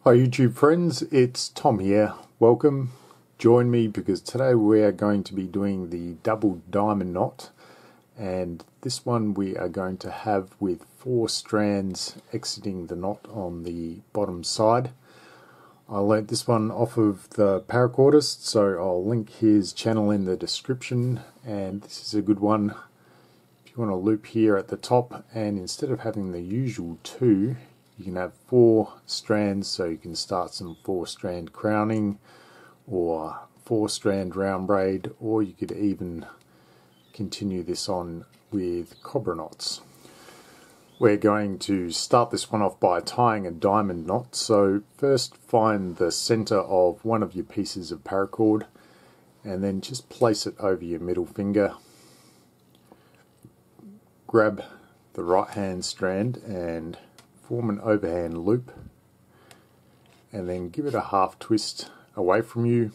Hi YouTube friends, it's Tom here. Welcome. Join me because today we are going to be doing the double diamond knot, and this one we are going to have with 4 strands exiting the knot on the bottom side. I learnt this one off of the Paracordist, so I'll link his channel in the description, and this is a good one if you want to loop here at the top, and instead of having the usual 2, you can have 4 strands, so you can start some 4-strand crowning or 4-strand round braid, or you could even continue this on with cobra knots. We're going to start this one off by tying a diamond knot. So first find the center of one of your pieces of paracord and then just place it over your middle finger. Grab the right hand strand and form an overhand loop, and then give it a half twist away from you.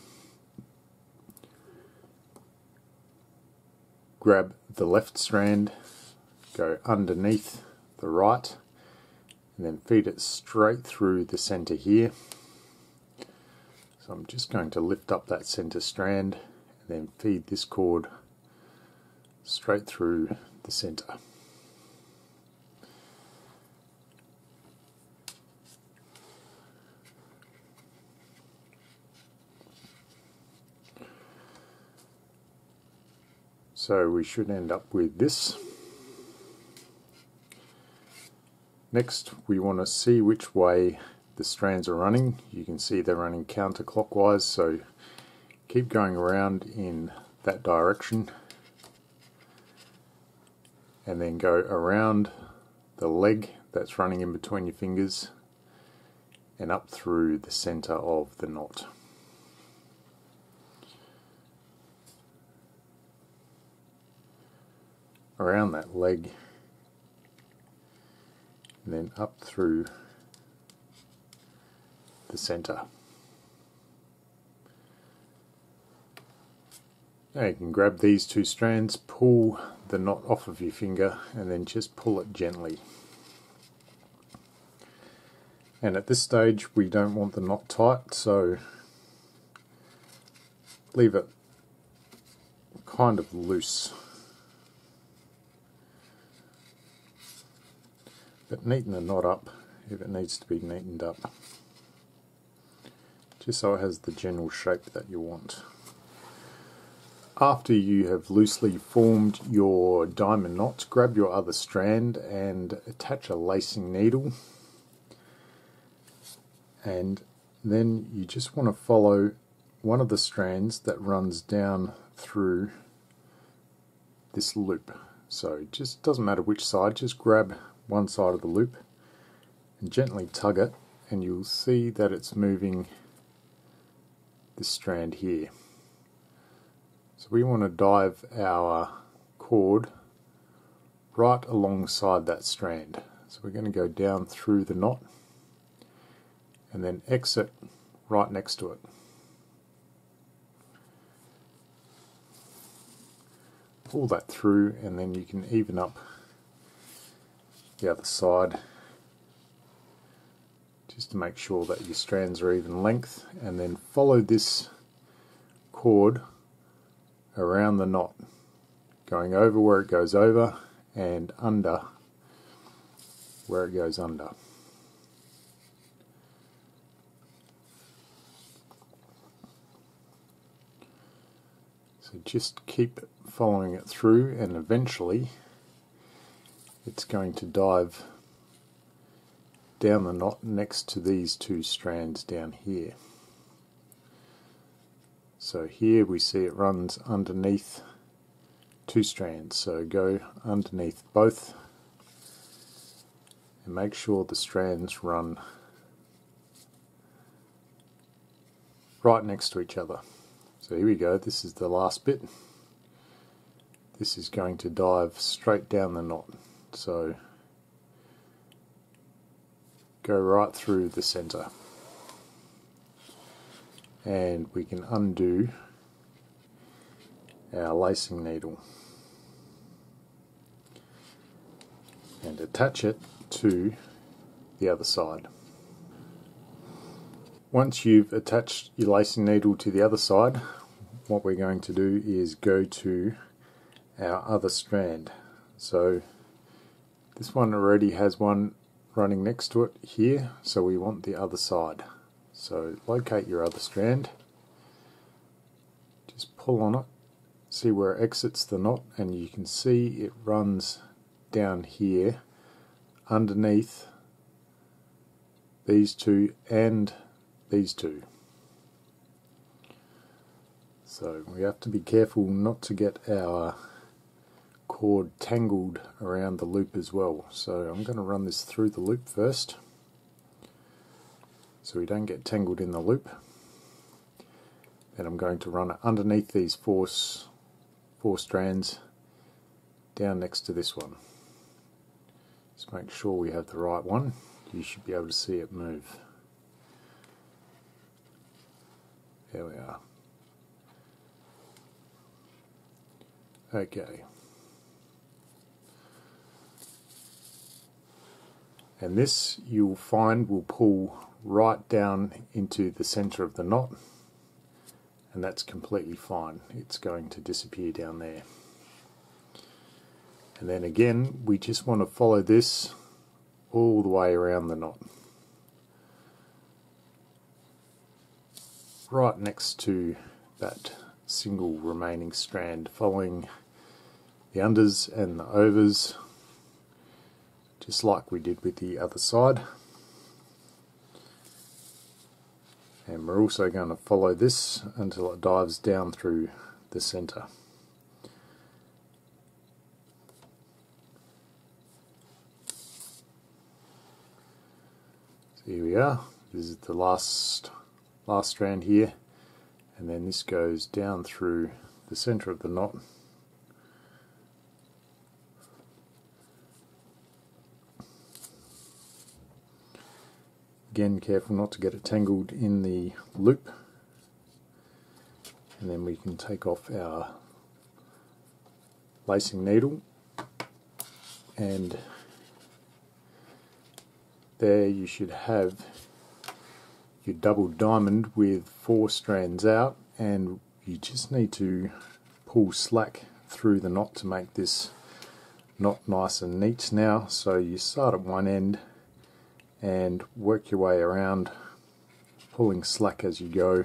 Grab the left strand, go underneath the right, and then feed it straight through the center here. So I'm just going to lift up that center strand and then feed this cord straight through the center. So we should end up with this. Next we want to see which way the strands are running. You can see they're running counterclockwise, so keep going around in that direction and then go around the leg that's running in between your fingers and up through the center of the knot. Around that leg and then up through the center. Now you can grab these 2 strands, pull the knot off of your finger and then just pull it gently. And at this stage we don't want the knot tight, so leave it kind of loose. But neaten the knot up if it needs to be neatened up, just so it has the general shape that you want. After you have loosely formed your diamond knot, grab your other strand and attach a lacing needle, and then you just want to follow one of the strands that runs down through this loop. So it just doesn't matter which side, just grab one side of the loop and gently tug it, and you'll see that it's moving this strand here. So we want to dive our cord right alongside that strand. So we're going to go down through the knot and then exit right next to it. Pull that through, and then you can even up the other side just to make sure that your strands are even length, and then follow this cord around the knot, going over where it goes over and under where it goes under. So just keep following it through, and eventually it's going to dive down the knot next to these 2 strands down here. So here we see it runs underneath 2 strands, so go underneath both and make sure the strands run right next to each other. So here we go, this is the last bit. This is going to dive straight down the knot. So go right through the center, and we can undo our lacing needle and attach it to the other side. Once you've attached your lacing needle to the other side, what we're going to do is go to our other strand. So this one already has one running next to it here, so we want the other side. So locate your other strand, just pull on it, see where it exits the knot, and you can see it runs down here underneath these two and these two. So we have to be careful not to get our cord tangled around the loop as well. So I'm going to run this through the loop first so we don't get tangled in the loop. Then I'm going to run it underneath these four strands down next to this one. Just make sure we have the right one. You should be able to see it move. There we are. Okay. And this, you'll find, will pull right down into the center of the knot, and that's completely fine. It's going to disappear down there. And then again, we just want to follow this all the way around the knot, right next to that single remaining strand, following the unders and the overs, just like we did with the other side. And we're also going to follow this until it dives down through the center. So here we are. This is the last strand here, and then this goes down through the center of the knot. Again, careful not to get it tangled in the loop, and then we can take off our lacing needle, and there you should have your double diamond with 4 strands out, and you just need to pull slack through the knot to make this knot nice and neat now. So you start at one end and work your way around, pulling slack as you go,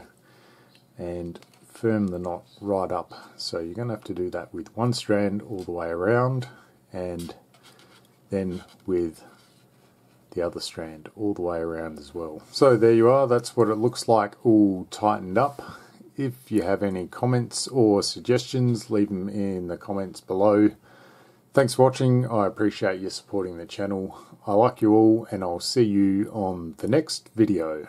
and firm the knot right up. So you're going to have to do that with one strand all the way around, and then with the other strand all the way around as well. So there you are, that's what it looks like all tightened up. If you have any comments or suggestions, leave them in the comments below. Thanks for watching. I appreciate you supporting the channel. I like you all, and I'll see you on the next video.